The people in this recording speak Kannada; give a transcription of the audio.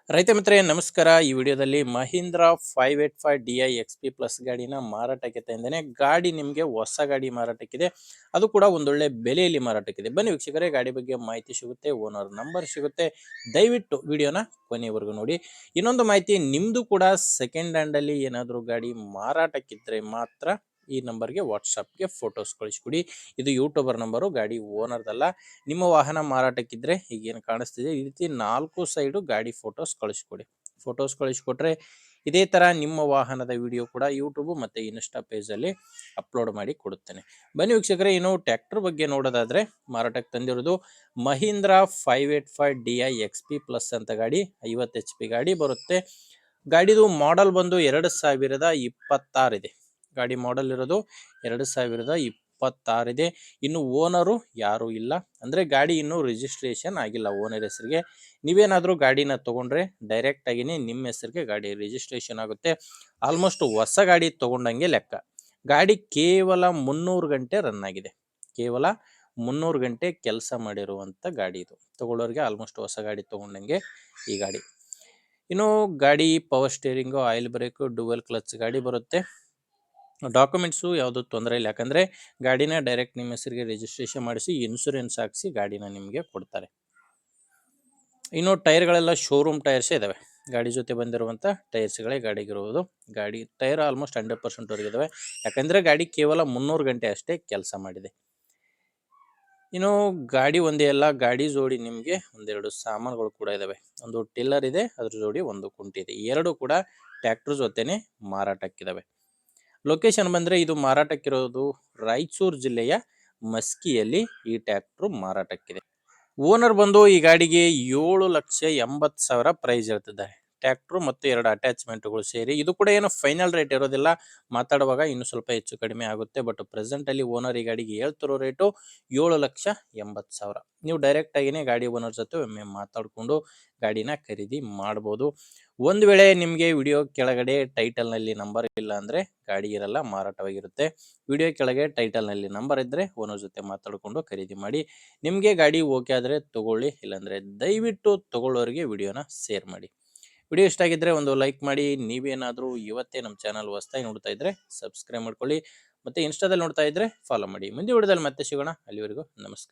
ರೈತ ಮಿತ್ರರೇ ನಮಸ್ಕಾರ. ಈ ವಿಡಿಯೋದಲ್ಲಿ Mahindra 585 D I X P plus ಗಾಡಿನ ಮಾರಾಟಕ್ಕೆ ತಂದೇನೆ. ಗಾಡಿ ನಿಮಗೆ ಹೊಸ ಗಾಡಿ ಮಾರಾಟಕ್ಕಿದೆ, ಅದು ಕೂಡ ಒಂದೊಳ್ಳೆ ಬೆಲೆಯಲ್ಲಿ ಮಾರಾಟಕ್ಕಿದೆ. ಬನ್ನಿ ವೀಕ್ಷಕರೇ, ಗಾಡಿ ಬಗ್ಗೆ ಮಾಹಿತಿ ಸಿಗುತ್ತೆ, ಓನರ್ ನಂಬರ್ ಸಿಗುತ್ತೆ. ದಯವಿಟ್ಟು ವಿಡಿಯೋನ ಕೊನೆಯವರೆಗೂ ನೋಡಿ. ಇನ್ನೊಂದು ಮಾಹಿತಿ, ನಿಮ್ಮದು ಕೂಡ ಸೆಕೆಂಡ್ ಹ್ಯಾಂಡಲ್ಲಿ ಏನಾದರೂ ಗಾಡಿ ಮಾರಾಟಕ್ಕಿದ್ರೆ ಮಾತ್ರ ಈ ನಂಬರ್ಗೆ ವಾಟ್ಸಪ್ಗೆ ಫೋಟೋಸ್ ಕಳಿಸ್ಕೊಡಿ. ಇದು ಯೂಟ್ಯೂಬರ್ ನಂಬರು, ಗಾಡಿ ಓನರ್ದಲ್ಲ. ನಿಮ್ಮ ವಾಹನ ಮಾರಾಟಕ್ಕಿದ್ರೆ ಈಗೇನು ಕಾಣಿಸ್ತಿದೆ ಈ ರೀತಿ 4 ಸೈಡು ಗಾಡಿ ಫೋಟೋಸ್ ಕಳಿಸ್ಕೊಡಿ. ಫೋಟೋಸ್ ಕಳಿಸ್ಕೊಟ್ರೆ ಇದೇ ಥರ ನಿಮ್ಮ ವಾಹನದ ವಿಡಿಯೋ ಕೂಡ ಯೂಟ್ಯೂಬ್ ಮತ್ತು ಇನ್ಸ್ಟಾ ಪೇಜಲ್ಲಿ ಅಪ್ಲೋಡ್ ಮಾಡಿ ಕೊಡುತ್ತೇನೆ. ಬನ್ನಿ ವೀಕ್ಷಕರೇ, ಇನ್ನು ಟ್ಯಾಕ್ಟರ್ ಬಗ್ಗೆ ನೋಡೋದಾದರೆ ಮಾರಾಟಕ್ಕೆ ತಂದಿರೋದು Mahindra 585 D I X P plus ಅಂತ ಗಾಡಿ. 50 HP ಗಾಡಿ ಬರುತ್ತೆ. ಗಾಡಿದು ಮಾಡೆಲ್ ಬಂದು 2026 ಇದೆ. ಗಾಡಿ ಮಾಡೆಲ್ ಇರೋದು 2026 ಇದೆ. ಇನ್ನು ಓನರು ಯಾರೂ ಇಲ್ಲ, ಅಂದರೆ ಗಾಡಿ ಇನ್ನೂ ರಿಜಿಸ್ಟ್ರೇಷನ್ ಆಗಿಲ್ಲ ಓನರ್ ಹೆಸರಿಗೆ. ನೀವೇನಾದರೂ ಗಾಡಿನ ತೊಗೊಂಡ್ರೆ ಡೈರೆಕ್ಟ್ ಆಗಿನೇ ನಿಮ್ಮ ಹೆಸರಿಗೆ ಗಾಡಿ ರಿಜಿಸ್ಟ್ರೇಷನ್ ಆಗುತ್ತೆ. ಆಲ್ಮೋಸ್ಟ್ ಹೊಸ ಗಾಡಿ ತೊಗೊಂಡಂಗೆ ಲೆಕ್ಕ. ಗಾಡಿ ಕೇವಲ 300 ಗಂಟೆ ರನ್ ಆಗಿದೆ. ಕೇವಲ 300 ಗಂಟೆ ಕೆಲಸ ಮಾಡಿರುವಂಥ ಗಾಡಿ ಇದು. ತೊಗೊಳ್ಳೋರಿಗೆ ಆಲ್ಮೋಸ್ಟ್ ಹೊಸ ಗಾಡಿ ತೊಗೊಂಡಂಗೆ ಈ ಗಾಡಿ. ಇನ್ನು ಗಾಡಿ power steering, oil break, dual clutch ಗಾಡಿ ಬರುತ್ತೆ. ಡಾಕ್ಯುಮೆಂಟ್ಸು ಯಾವುದೂ ತೊಂದರೆ ಇಲ್ಲ, ಯಾಕಂದರೆ ಗಾಡಿನ ಡೈರೆಕ್ಟ್ ನಿಮ್ಮ ಹೆಸರಿಗೆ ರಿಜಿಸ್ಟ್ರೇಷನ್ ಮಾಡಿಸಿ ಇನ್ಶೂರೆನ್ಸ್ ಹಾಕಿಸಿ ಗಾಡಿನ ನಿಮಗೆ ಕೊಡ್ತಾರೆ. ಇನ್ನು ಟೈರ್ಗಳೆಲ್ಲ ಶೋರೂಮ್ ಟೈರ್ಸೇ ಇದ್ದಾವೆ. ಗಾಡಿ ಜೊತೆ ಬಂದಿರುವಂಥ ಟೈರ್ಸ್ಗಳೇ ಗಾಡಿಗಿರುವುದು. ಗಾಡಿ ಟೈರ್ ಆಲ್ಮೋಸ್ಟ್ 100% ಇದ್ದಾವೆ, ಯಾಕಂದರೆ ಗಾಡಿ ಕೇವಲ 300 ಗಂಟೆ ಅಷ್ಟೇ ಕೆಲಸ ಮಾಡಿದೆ. ಇನ್ನು ಗಾಡಿ ಒಂದೇ ಅಲ್ಲ, ಗಾಡಿ ಜೋಡಿ ನಿಮಗೆ ಒಂದೆರಡು ಸಾಮಾನುಗಳು ಕೂಡ ಇದ್ದಾವೆ. ಒಂದು ಟಿಲ್ಲರ್ ಇದೆ, ಅದ್ರ ಜೋಡಿ ಒಂದು ಕುಂಟಿ ಇದೆ. ಎರಡು ಕೂಡ ಟ್ಯಾಕ್ಟ್ರ್ ಜೊತೆನೇ ಮಾರಾಟಕ್ಕಿದ್ದಾವೆ. ಲೊಕೇಶನ್ ಬಂದರೆ ಇದು ಮಾರಾಟಕ್ಕಿರೋದು ರಾಯಚೂರು ಜಿಲ್ಲೆಯ ಮಸ್ಕಿಯಲ್ಲಿ ಈ ಟ್ಯಾಕ್ಟ್ರು ಮಾರಾಟಕ್ಕಿದೆ. ಓನರ್ ಬಂದು ಈ ಗಾಡಿಗೆ 7,80,000 ಪ್ರೈಸ್ ಹೇಳ್ತಿದ್ದಾರೆ. ಟ್ಯಾಕ್ಟ್ರು ಮತ್ತು 2 ಅಟ್ಯಾಚ್ಮೆಂಟ್ಗಳು ಸೇರಿ. ಇದು ಕೂಡ ಏನು ಫೈನಲ್ ರೇಟ್ ಇರೋದಿಲ್ಲ, ಮಾತಾಡುವಾಗ ಇನ್ನೂ ಸ್ವಲ್ಪ ಹೆಚ್ಚು ಕಡಿಮೆ ಆಗುತ್ತೆ. ಬಟ್ ಪ್ರೆಸೆಂಟಲ್ಲಿ ಓನರ್ ಈ ಗಾಡಿಗೆ ಹೇಳ್ತಿರೋ ರೇಟು 7,80,000. ನೀವು ಡೈರೆಕ್ಟಾಗಿಯೇ ಗಾಡಿ ಓನರ್ ಜೊತೆ ಒಮ್ಮೆ ಮಾತಾಡಿಕೊಂಡು ಗಾಡಿನ ಖರೀದಿ ಮಾಡ್ಬೋದು. ಒಂದು ವೇಳೆ ನಿಮಗೆ ವಿಡಿಯೋ ಕೆಳಗಡೆ ಟೈಟಲ್ನಲ್ಲಿ ನಂಬರ್ ಇಲ್ಲ ಅಂದರೆ ಗಾಡಿ ಇರಲ್ಲ, ಮಾರಾಟವಾಗಿರುತ್ತೆ. ವಿಡಿಯೋ ಕೆಳಗೆ ಟೈಟಲ್ನಲ್ಲಿ ನಂಬರ್ ಇದ್ದರೆ ಓನರ್ ಜೊತೆ ಮಾತಾಡಿಕೊಂಡು ಖರೀದಿ ಮಾಡಿ. ನಿಮಗೆ ಗಾಡಿ ಓಕೆ ಆದರೆ ತೊಗೊಳ್ಳಿ, ಇಲ್ಲಾಂದರೆ ದಯವಿಟ್ಟು ತೊಗೊಳ್ಳೋರಿಗೆ ವಿಡಿಯೋನ ಶೇರ್ ಮಾಡಿ. ವಿಡಿಯೋ ಇಷ್ಟ ಆಗಿದ್ದರೆ ಒಂದು ಲೈಕ್ ಮಾಡಿ. ನೀವೇನಾದರೂ ಇವತ್ತೇ ನಮ್ಮ ಚಾನಲ್ ಹೊಸದಾಗಿ ನೋಡ್ತಾ ಇದ್ದರೆ ಸಬ್ಸ್ಕ್ರೈಬ್ ಮಾಡ್ಕೊಳ್ಳಿ, ಮತ್ತು ಇನ್ಸ್ಟಾದಲ್ಲಿ ನೋಡ್ತಾ ಇದ್ದರೆ ಫಾಲೋ ಮಾಡಿ. ಮುಂದೆ ವಿಡಿಯೋದಲ್ಲಿ ಮತ್ತೆ ಸಿಗೋಣ. ಅಲ್ಲಿವರೆಗೂ ನಮಸ್ಕಾರ.